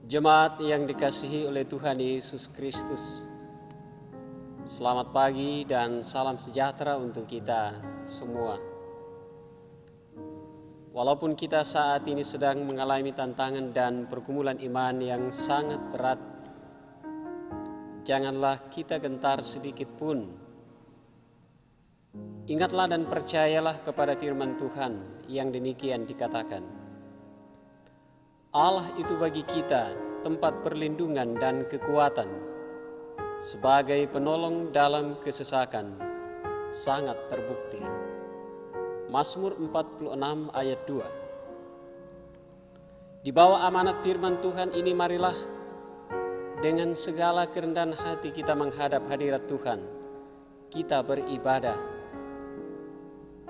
Jemaat yang dikasihi oleh Tuhan Yesus Kristus, selamat pagi dan salam sejahtera untuk kita semua. Walaupun kita saat ini sedang mengalami tantangan dan pergumulan iman yang sangat berat, janganlah kita gentar sedikit pun. Ingatlah dan percayalah kepada firman Tuhan yang demikian dikatakan. Allah itu bagi kita tempat perlindungan dan kekuatan, sebagai penolong dalam kesesakan, sangat terbukti. Mazmur 46 ayat 2. Di bawah amanat firman Tuhan ini, marilah dengan segala kerendahan hati kita menghadap hadirat Tuhan. Kita beribadah.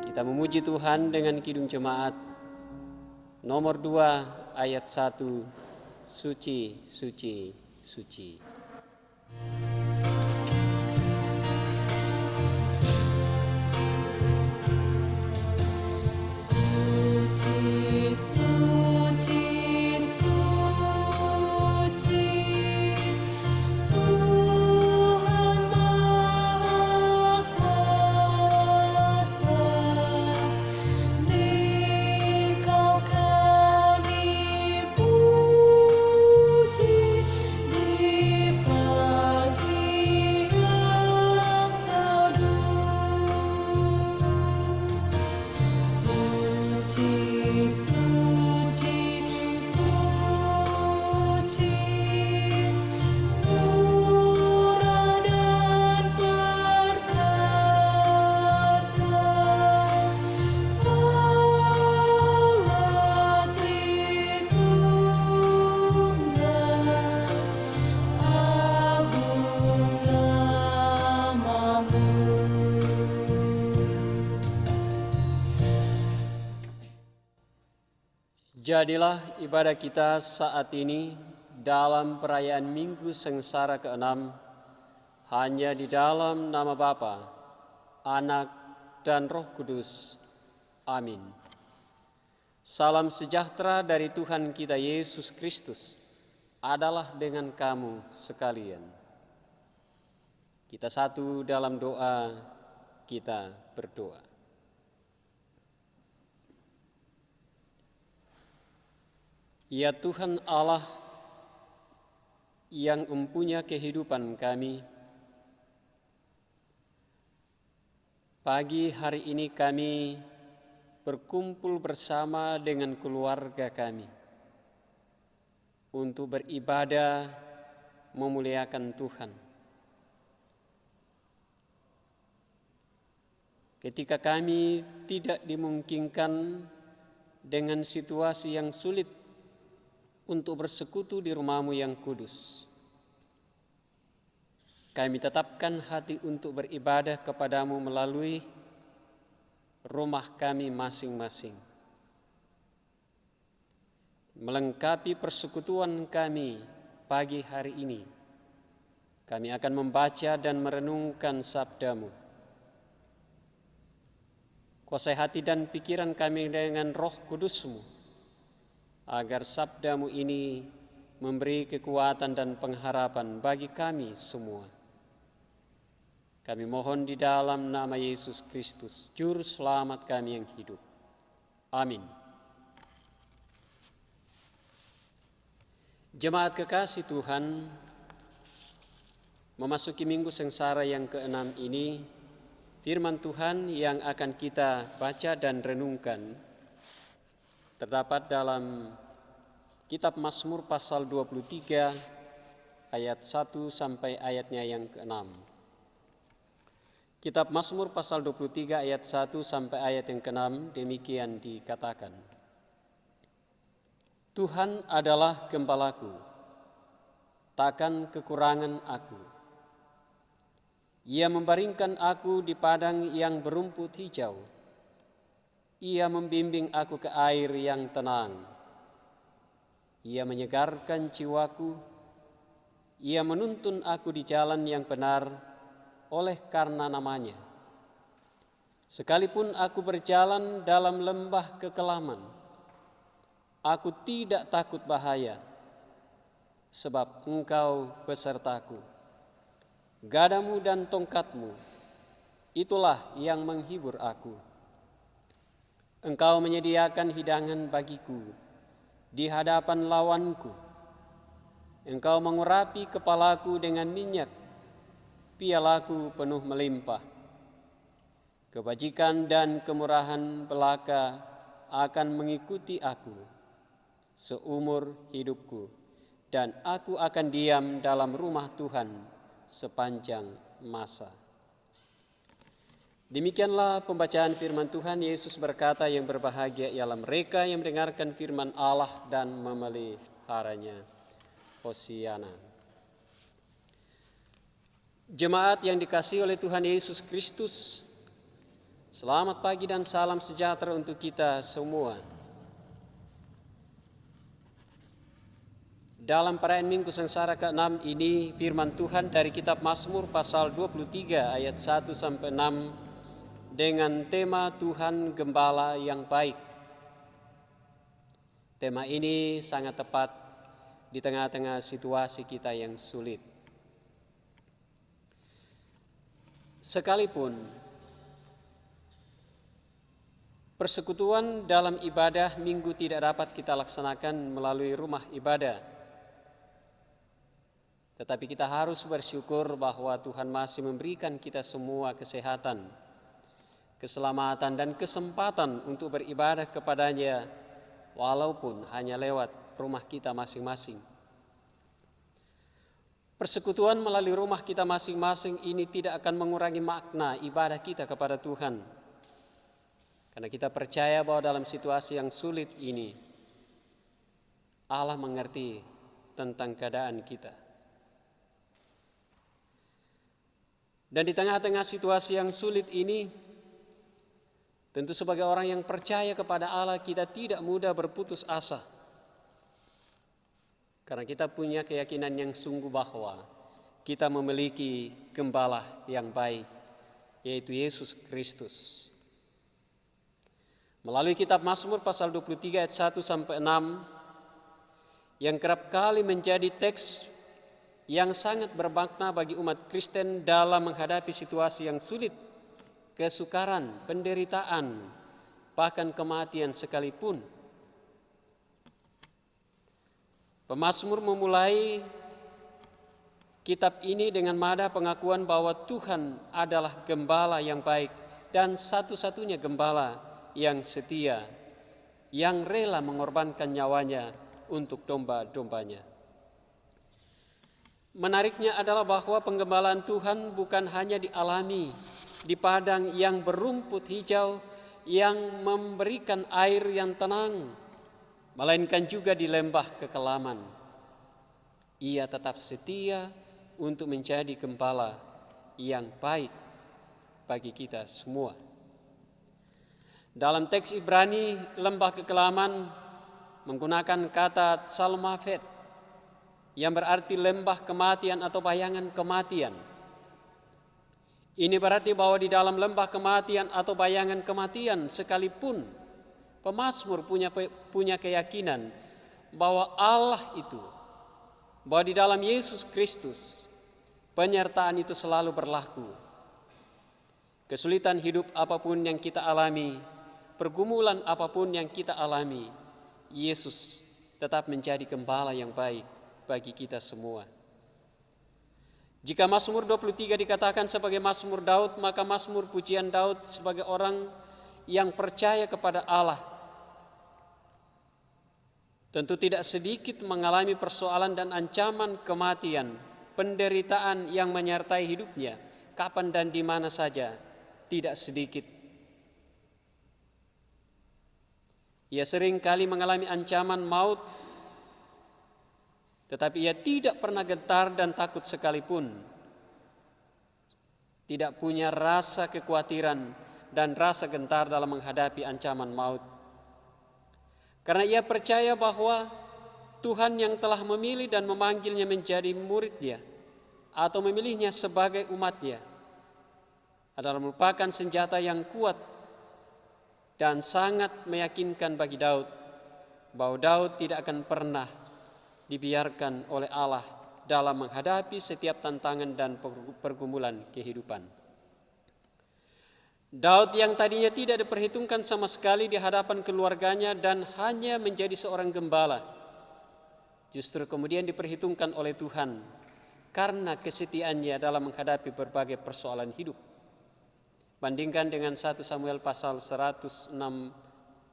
Kita memuji Tuhan dengan kidung jemaat nomor 2 ayat 1, suci, suci, suci. Jadilah ibadah kita saat ini dalam perayaan Minggu Sengsara ke-6 hanya di dalam nama Bapa, Anak, dan Roh Kudus. Amin. Salam sejahtera dari Tuhan kita Yesus Kristus adalah dengan kamu sekalian. Kita satu dalam doa, kita berdoa. Ya Tuhan Allah yang mempunyai kehidupan kami, pagi hari ini kami berkumpul bersama dengan keluarga kami untuk beribadah memuliakan Tuhan. Ketika kami tidak dimungkinkan dengan situasi yang sulit untuk bersekutu di rumah-Mu yang kudus, kami tetapkan hati untuk beribadah kepadamu melalui rumah kami masing-masing. Melengkapi persekutuan kami pagi hari ini, kami akan membaca dan merenungkan sabda-Mu. Kuasai hati dan pikiran kami dengan Roh Kudus-Mu, agar sabda-Mu ini memberi kekuatan dan pengharapan bagi kami semua. Kami mohon di dalam nama Yesus Kristus, Juru Selamat kami yang hidup. Amin. Jemaat kekasih Tuhan, memasuki Minggu Sengsara yang ke-6 ini, firman Tuhan yang akan kita baca dan renungkan terdapat dalam kitab Mazmur pasal 23 ayat 1 sampai ayatnya yang ke-6. Kitab Mazmur pasal 23 ayat 1 sampai ayat yang ke-6 demikian dikatakan. Tuhan adalah gembalaku, takkan kekurangan aku. Ia membaringkan aku di padang yang berumput hijau. Ia membimbing aku ke air yang tenang. Ia menyegarkan jiwaku. Ia menuntun aku di jalan yang benar oleh karena namanya. Sekalipun aku berjalan dalam lembah kekelaman, aku tidak takut bahaya, sebab Engkau besertaku. Gadamu dan tongkatmu, itulah yang menghibur aku. Engkau menyediakan hidangan bagiku di hadapan lawanku. Engkau mengurapi kepalaku dengan minyak, pialaku penuh melimpah. Kebajikan dan kemurahan belaka akan mengikuti aku seumur hidupku, dan aku akan diam dalam rumah Tuhan sepanjang masa. Demikianlah pembacaan firman Tuhan. Yesus berkata, yang berbahagia ialah mereka yang mendengarkan firman Allah dan memeliharanya. Hosiana. Jemaat yang dikasihi oleh Tuhan Yesus Kristus, selamat pagi dan salam sejahtera untuk kita semua. Dalam perayaan Minggu Sengsara ke-6 ini, firman Tuhan dari kitab Mazmur pasal 23 ayat 1-6 dengan tema Tuhan Gembala yang baik. Tema ini sangat tepat di tengah-tengah situasi kita yang sulit. Sekalipun persekutuan dalam ibadah minggu tidak dapat kita laksanakan melalui rumah ibadah, tetapi kita harus bersyukur bahwa Tuhan masih memberikan kita semua kesehatan, keselamatan, dan kesempatan untuk beribadah kepadanya, walaupun hanya lewat rumah kita masing-masing. Persekutuan melalui rumah kita masing-masing ini tidak akan mengurangi makna ibadah kita kepada Tuhan, karena kita percaya bahwa dalam situasi yang sulit ini Allah mengerti tentang keadaan kita. Dan di tengah-tengah situasi yang sulit ini, tentu sebagai orang yang percaya kepada Allah, kita tidak mudah berputus asa. Karena kita punya keyakinan yang sungguh bahwa kita memiliki gembala yang baik, yaitu Yesus Kristus. Melalui kitab Mazmur pasal 23 ayat 1-6, yang kerap kali menjadi teks yang sangat bermakna bagi umat Kristen dalam menghadapi situasi yang sulit, kesukaran, penderitaan, bahkan kematian sekalipun. Pemazmur memulai kitab ini dengan nada pengakuan bahwa Tuhan adalah gembala yang baik dan satu-satunya gembala yang setia, yang rela mengorbankan nyawanya untuk domba-dombanya. Menariknya adalah bahwa penggembalaan Tuhan bukan hanya dialami di padang yang berumput hijau yang memberikan air yang tenang, melainkan juga di lembah kekelaman. Ia tetap setia untuk menjadi gembala yang baik bagi kita semua. Dalam teks Ibrani, lembah kekelaman menggunakan kata Salmafet, yang berarti lembah kematian atau bayangan kematian. Ini berarti bahwa di dalam lembah kematian atau bayangan kematian sekalipun, pemazmur punya keyakinan bahwa Allah itu, bahwa di dalam Yesus Kristus penyertaan itu selalu berlaku. Kesulitan hidup apapun yang kita alami, pergumulan apapun yang kita alami, Yesus tetap menjadi gembala yang baik bagi kita semua. Jika Mazmur 23 dikatakan sebagai Mazmur Daud, maka Mazmur pujian Daud sebagai orang yang percaya kepada Allah tentu tidak sedikit mengalami persoalan dan ancaman kematian, penderitaan yang menyertai hidupnya, kapan dan di mana saja, tidak sedikit. Ia sering kali mengalami ancaman maut, tetapi ia tidak pernah gentar dan takut sekalipun. Tidak punya rasa kekhawatiran dan rasa gentar dalam menghadapi ancaman maut. Karena ia percaya bahwa Tuhan yang telah memilih dan memanggilnya menjadi muridnya atau memilihnya sebagai umatnya adalah merupakan senjata yang kuat dan sangat meyakinkan bagi Daud bahwa Daud tidak akan pernah dibiarkan oleh Allah dalam menghadapi setiap tantangan dan pergumulan kehidupan. Daud yang tadinya tidak diperhitungkan sama sekali di hadapan keluarganya dan hanya menjadi seorang gembala, justru kemudian diperhitungkan oleh Tuhan karena kesetiaannya dalam menghadapi berbagai persoalan hidup. Bandingkan dengan 1 Samuel pasal 106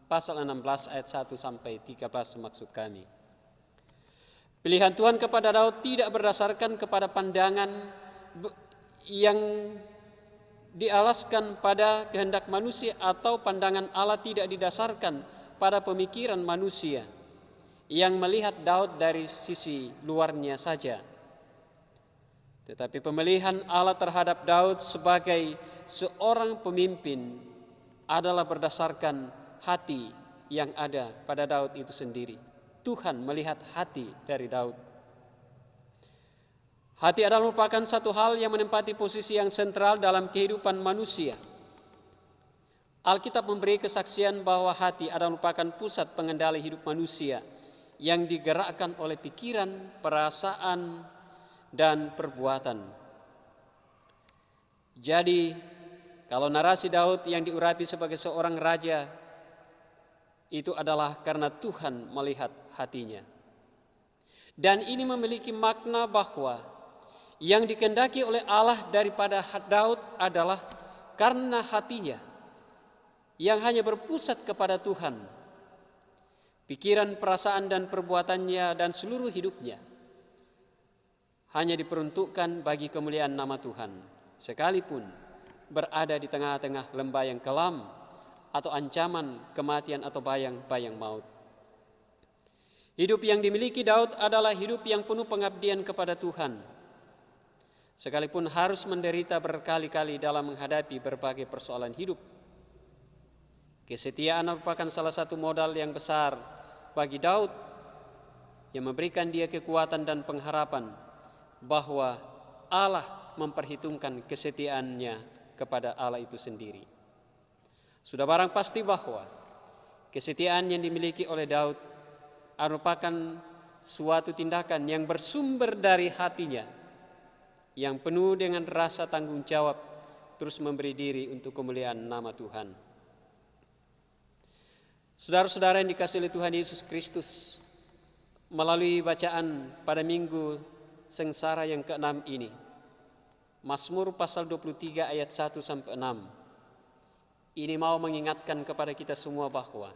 pasal 16 ayat 1 sampai 13 maksud kami. Pilihan Tuhan kepada Daud tidak berdasarkan kepada pandangan yang dialaskan pada kehendak manusia atau pandangan Allah tidak didasarkan pada pemikiran manusia yang melihat Daud dari sisi luarnya saja. Tetapi pemilihan Allah terhadap Daud sebagai seorang pemimpin adalah berdasarkan hati yang ada pada Daud itu sendiri. Tuhan melihat hati dari Daud. Hati adalah merupakan satu hal yang menempati posisi yang sentral dalam kehidupan manusia. Alkitab memberi kesaksian bahwa hati adalah merupakan pusat pengendali hidup manusia yang digerakkan oleh pikiran, perasaan, dan perbuatan. Jadi, kalau narasi Daud yang diurapi sebagai seorang raja itu adalah karena Tuhan melihat hatinya. Dan ini memiliki makna bahwa yang dikehendaki oleh Allah daripada Daud adalah karena hatinya yang hanya berpusat kepada Tuhan. Pikiran, perasaan, dan perbuatannya dan seluruh hidupnya hanya diperuntukkan bagi kemuliaan nama Tuhan, sekalipun berada di tengah-tengah lembah yang kelam atau ancaman kematian atau bayang-bayang maut. Hidup yang dimiliki Daud adalah hidup yang penuh pengabdian kepada Tuhan, sekalipun harus menderita berkali-kali dalam menghadapi berbagai persoalan hidup. Kesetiaan merupakan salah satu modal yang besar bagi Daud yang memberikan dia kekuatan dan pengharapan bahwa Allah memperhitungkan kesetiaannya kepada Allah itu sendiri. Sudah barang pasti bahwa kesetiaan yang dimiliki oleh Daud merupakan suatu tindakan yang bersumber dari hatinya, yang penuh dengan rasa tanggung jawab terus memberi diri untuk kemuliaan nama Tuhan. Saudara-saudara yang dikasihi oleh Tuhan Yesus Kristus, melalui bacaan pada minggu sengsara yang ke-6 ini, Mazmur pasal 23 ayat 1 sampai 6, ini mau mengingatkan kepada kita semua bahwa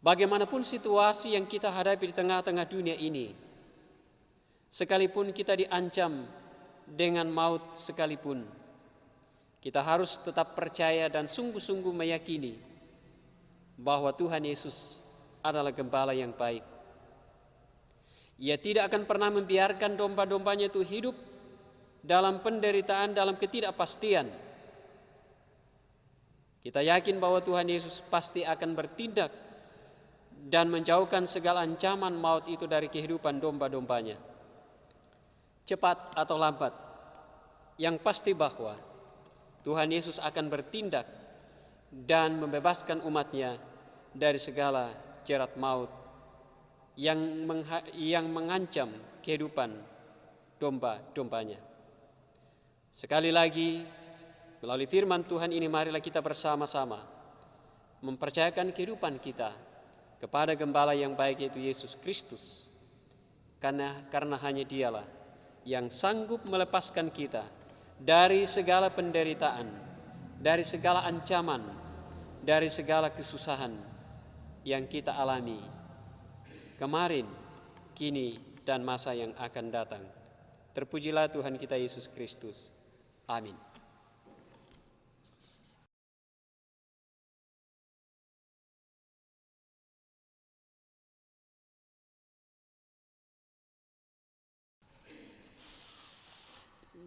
bagaimanapun situasi yang kita hadapi di tengah-tengah dunia ini, sekalipun kita diancam dengan maut sekalipun, kita harus tetap percaya dan sungguh-sungguh meyakini bahwa Tuhan Yesus adalah gembala yang baik. Ia tidak akan pernah membiarkan domba-dombanya itu hidup dalam penderitaan, dalam ketidakpastian. Kita yakin bahwa Tuhan Yesus pasti akan bertindak dan menjauhkan segala ancaman maut itu dari kehidupan domba-dombanya. Cepat atau lambat, yang pasti bahwa Tuhan Yesus akan bertindak dan membebaskan umatnya dari segala jerat maut yang mengancam kehidupan domba-dombanya. Sekali lagi, melalui firman Tuhan ini marilah kita bersama-sama mempercayakan kehidupan kita kepada gembala yang baik, yaitu Yesus Kristus, karena hanya Dialah yang sanggup melepaskan kita dari segala penderitaan, dari segala ancaman, dari segala kesusahan yang kita alami kemarin, kini, dan masa yang akan datang. Terpujilah Tuhan kita Yesus Kristus. Amin.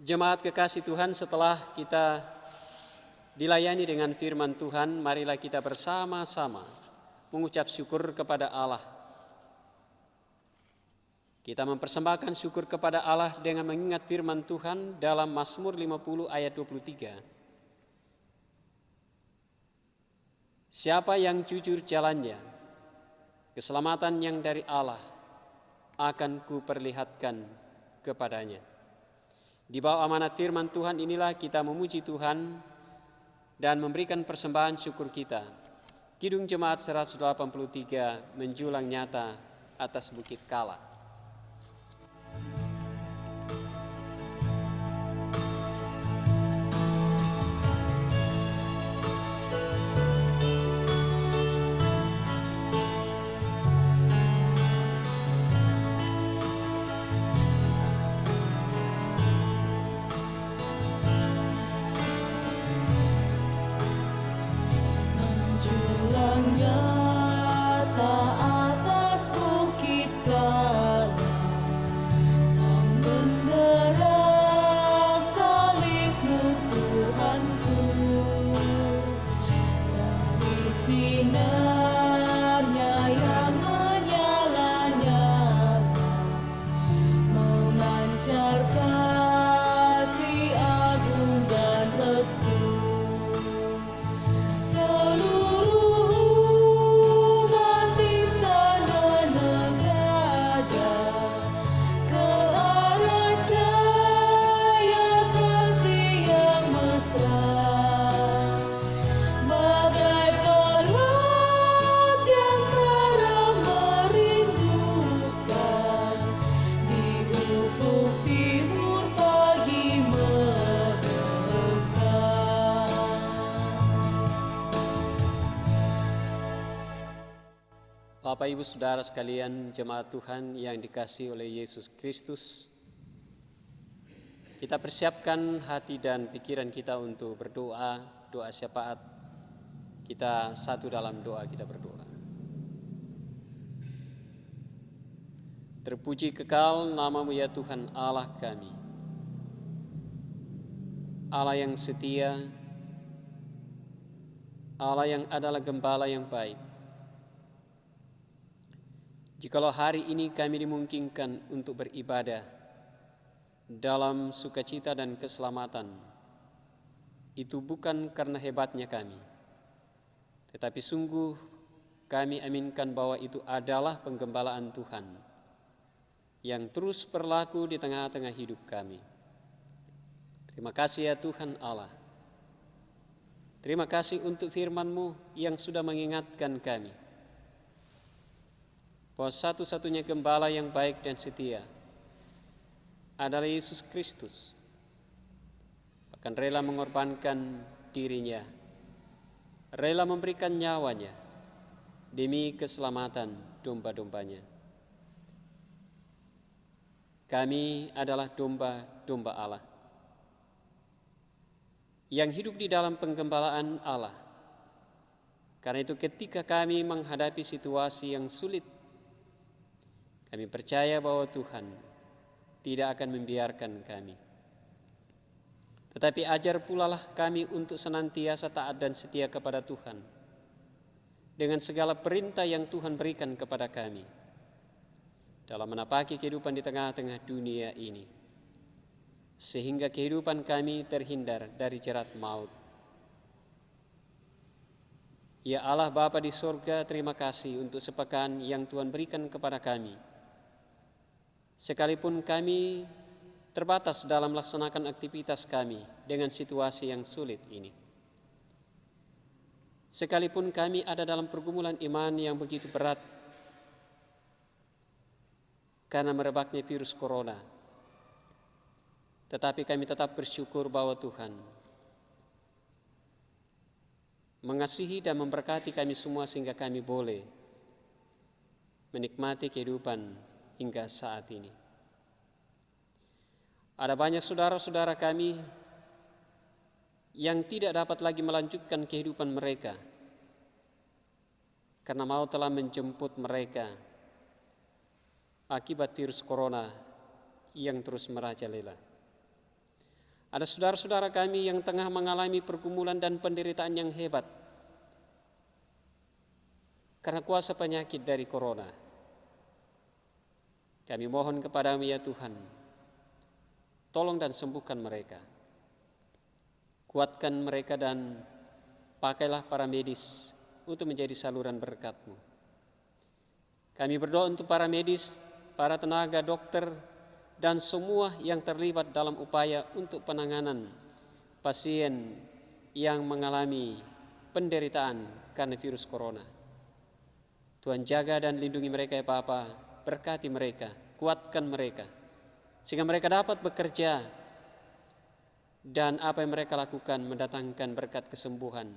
Jemaat kekasih Tuhan, setelah kita dilayani dengan firman Tuhan, marilah kita bersama-sama mengucap syukur kepada Allah. Kita mempersembahkan syukur kepada Allah dengan mengingat firman Tuhan dalam Mazmur 50 ayat 23. Siapa yang jujur jalannya, keselamatan yang dari Allah, akan kuperlihatkan kepadanya. Di bawah amanat firman Tuhan inilah kita memuji Tuhan dan memberikan persembahan syukur kita. Kidung Jemaat 183 menjulang nyata atas Bukit Kala. Bapak Ibu Saudara sekalian, jemaat Tuhan yang dikasihi oleh Yesus Kristus, kita persiapkan hati dan pikiran kita untuk berdoa, doa syafaat. Kita satu dalam doa, kita berdoa. Terpuji kekal nama-Mu ya Tuhan Allah kami, Allah yang setia, Allah yang adalah gembala yang baik. Jikalau hari ini kami dimungkinkan untuk beribadah dalam sukacita dan keselamatan, itu bukan karena hebatnya kami, tetapi sungguh kami aminkan bahwa itu adalah penggembalaan Tuhan yang terus berlaku di tengah-tengah hidup kami. Terima kasih ya Tuhan Allah. Terima kasih untuk firman-Mu yang sudah mengingatkan kami bahwa satu-satunya gembala yang baik dan setia adalah Yesus Kristus. Bahkan rela mengorbankan dirinya, rela memberikan nyawanya demi keselamatan domba-dombanya. Kami adalah domba-domba Allah yang hidup di dalam penggembalaan Allah. Karena itu ketika kami menghadapi situasi yang sulit, kami percaya bahwa Tuhan tidak akan membiarkan kami. Tetapi ajar pula lah kami untuk senantiasa taat dan setia kepada Tuhan dengan segala perintah yang Tuhan berikan kepada kami dalam menapaki kehidupan di tengah-tengah dunia ini, sehingga kehidupan kami terhindar dari jerat maut. Ya Allah Bapa di sorga, terima kasih untuk sepekan yang Tuhan berikan kepada kami. Sekalipun kami terbatas dalam melaksanakan aktivitas kami dengan situasi yang sulit ini. Sekalipun kami ada dalam pergumulan iman yang begitu berat karena merebaknya virus corona, tetapi kami tetap bersyukur bahwa Tuhan mengasihi dan memberkati kami semua sehingga kami boleh menikmati kehidupan hingga saat ini. Ada banyak saudara-saudara kami yang tidak dapat lagi melanjutkan kehidupan mereka karena maut telah menjemput mereka akibat virus corona yang terus merajalela. Ada saudara-saudara kami yang tengah mengalami pergumulan dan penderitaan yang hebat karena kuasa penyakit dari corona. Kami mohon kepada-Mu ya Tuhan, tolong dan sembuhkan mereka. Kuatkan mereka dan pakailah para medis untuk menjadi saluran berkat-Mu. Kami berdoa untuk para medis para tenaga dokter, dan semua yang terlibat dalam upaya untuk penanganan pasien yang mengalami penderitaan karena virus corona. Tuhan jaga dan lindungi mereka ya Bapa, berkati mereka, kuatkan mereka, sehingga mereka dapat bekerja dan apa yang mereka lakukan mendatangkan berkat kesembuhan,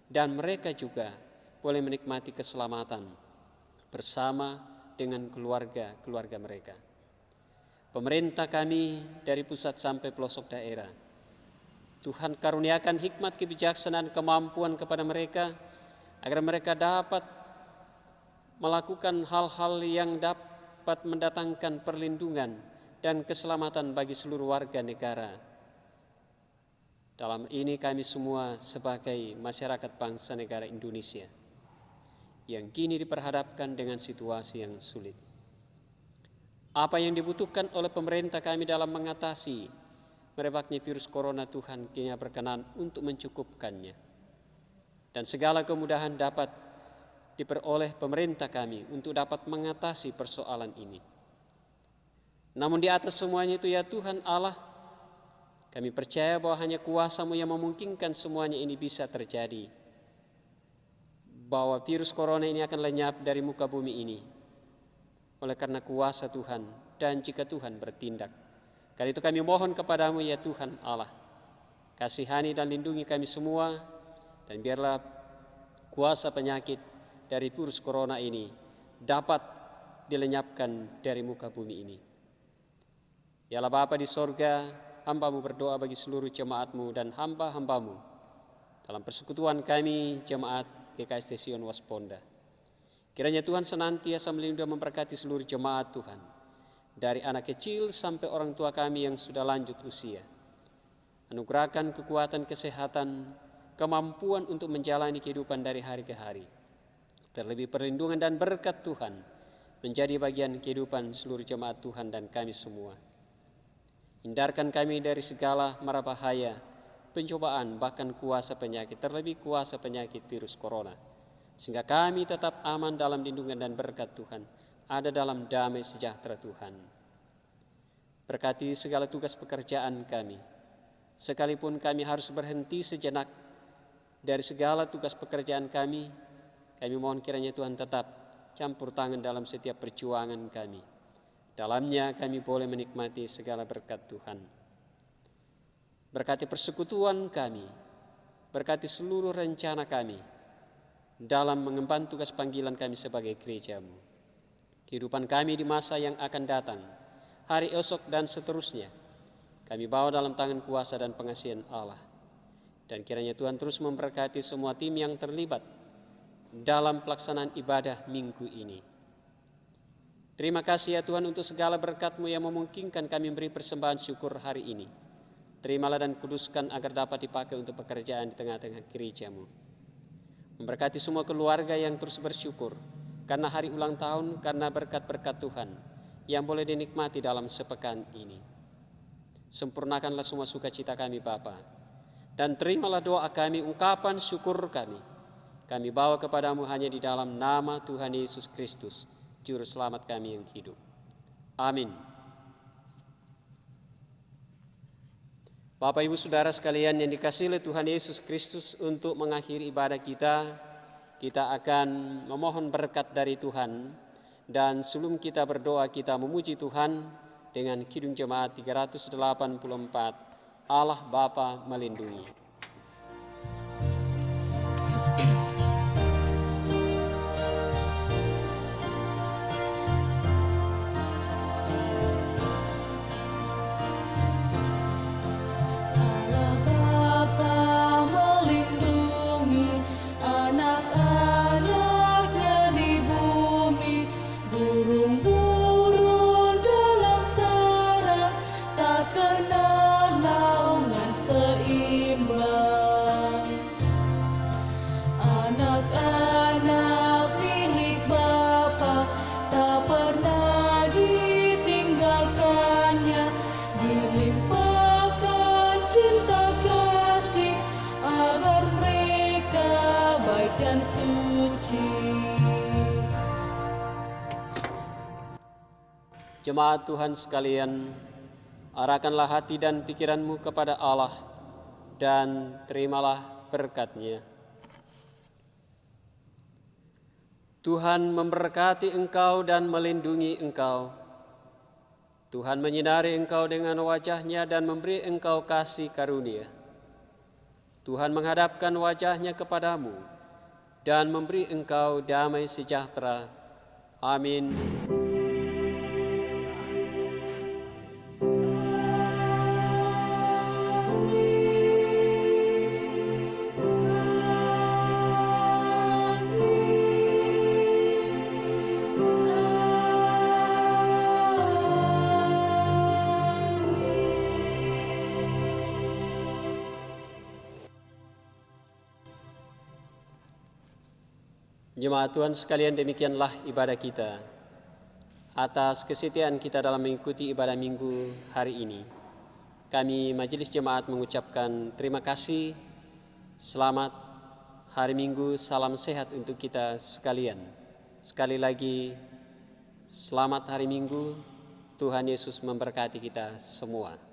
dan mereka juga boleh menikmati keselamatan bersama dengan keluarga-keluarga mereka. Pemerintah kami dari pusat sampai pelosok daerah, Tuhan karuniakan hikmat, kebijaksanaan, kemampuan kepada mereka agar mereka dapat melakukan hal-hal yang dapat mendatangkan perlindungan dan keselamatan bagi seluruh warga negara. Dalam ini kami semua sebagai masyarakat bangsa negara Indonesia yang kini diperhadapkan dengan situasi yang sulit. Apa yang dibutuhkan oleh pemerintah kami dalam mengatasi merebaknya virus corona, Tuhan kiranya berkenan untuk mencukupkannya. Dan segala kemudahan dapat diperoleh pemerintah kami untuk dapat mengatasi persoalan ini. Namun di atas semuanya itu ya Tuhan Allah, kami percaya bahwa hanya kuasa-Mu yang memungkinkan semuanya ini bisa terjadi. Bahwa virus corona ini akan lenyap dari muka bumi ini oleh karena kuasa Tuhan dan jika Tuhan bertindak. Karena itu kami mohon kepadamu ya Tuhan Allah, kasihani dan lindungi kami semua, dan biarlah kuasa penyakit dari virus corona ini dapat dilenyapkan dari muka bumi ini. Yalah Bapa di sorga, hamba-Mu berdoa bagi seluruh jemaat-Mu dan hamba-hamba-Mu dalam persekutuan kami jemaat GKST Sion Wasponda. Kiranya Tuhan senantiasa melindungi dan memberkati seluruh jemaat Tuhan, dari anak kecil sampai orang tua kami yang sudah lanjut usia. Anugerahkan kekuatan, kesehatan, kemampuan untuk menjalani kehidupan dari hari ke hari. Terlebih perlindungan dan berkat Tuhan menjadi bagian kehidupan seluruh jemaat Tuhan dan kami semua. Hindarkan kami dari segala mara bahaya, pencobaan, bahkan kuasa penyakit, terlebih kuasa penyakit virus corona, sehingga kami tetap aman dalam lindungan dan berkat Tuhan, ada dalam damai sejahtera Tuhan. Berkati segala tugas pekerjaan kami, sekalipun kami harus berhenti sejenak dari segala tugas pekerjaan kami mohon kiranya Tuhan tetap campur tangan dalam setiap perjuangan kami. Dalamnya kami boleh menikmati segala berkat Tuhan. Berkati persekutuan kami, berkati seluruh rencana kami dalam mengemban tugas panggilan kami sebagai gereja-Mu. Kehidupan kami di masa yang akan datang, hari esok dan seterusnya, kami bawa dalam tangan kuasa dan pengasihan Allah. Dan kiranya Tuhan terus memberkati semua tim yang terlibat dalam pelaksanaan ibadah minggu ini. Terima kasih ya Tuhan untuk segala berkat-Mu yang memungkinkan kami beri persembahan syukur hari ini. Terimalah dan kuduskan agar dapat dipakai untuk pekerjaan di tengah-tengah gereja-Mu. Memberkati semua keluarga yang terus bersyukur karena hari ulang tahun, karena berkat-berkat Tuhan yang boleh dinikmati dalam sepekan ini. Sempurnakanlah semua sukacita kami Bapa, dan terimalah doa kami, ungkapan syukur kami. Kami bawa kepadamu hanya di dalam nama Tuhan Yesus Kristus, Juru Selamat kami yang hidup. Amin. Bapak Ibu Saudara sekalian yang dikasihi oleh Tuhan Yesus Kristus, untuk mengakhiri ibadah kita akan memohon berkat dari Tuhan. Dan sebelum kita berdoa, kita memuji Tuhan dengan Kidung Jemaat 384, Allah Bapa melindungi. Tak kenal naungan seimbang. Jemaat Tuhan sekalian, arahkanlah hati dan pikiranmu kepada Allah dan terimalah berkat-Nya. Tuhan memberkati engkau dan melindungi engkau. Tuhan menyinari engkau dengan wajah-Nya dan memberi engkau kasih karunia. Tuhan menghadapkan wajah-Nya kepadamu dan memberi engkau damai sejahtera. Amin. Jemaat Tuhan sekalian, demikianlah ibadah kita. Atas kesetiaan kita dalam mengikuti ibadah minggu hari ini, kami Majelis Jemaat mengucapkan terima kasih. Selamat hari Minggu, salam sehat untuk kita sekalian. Sekali lagi, selamat hari Minggu. Tuhan Yesus memberkati kita semua.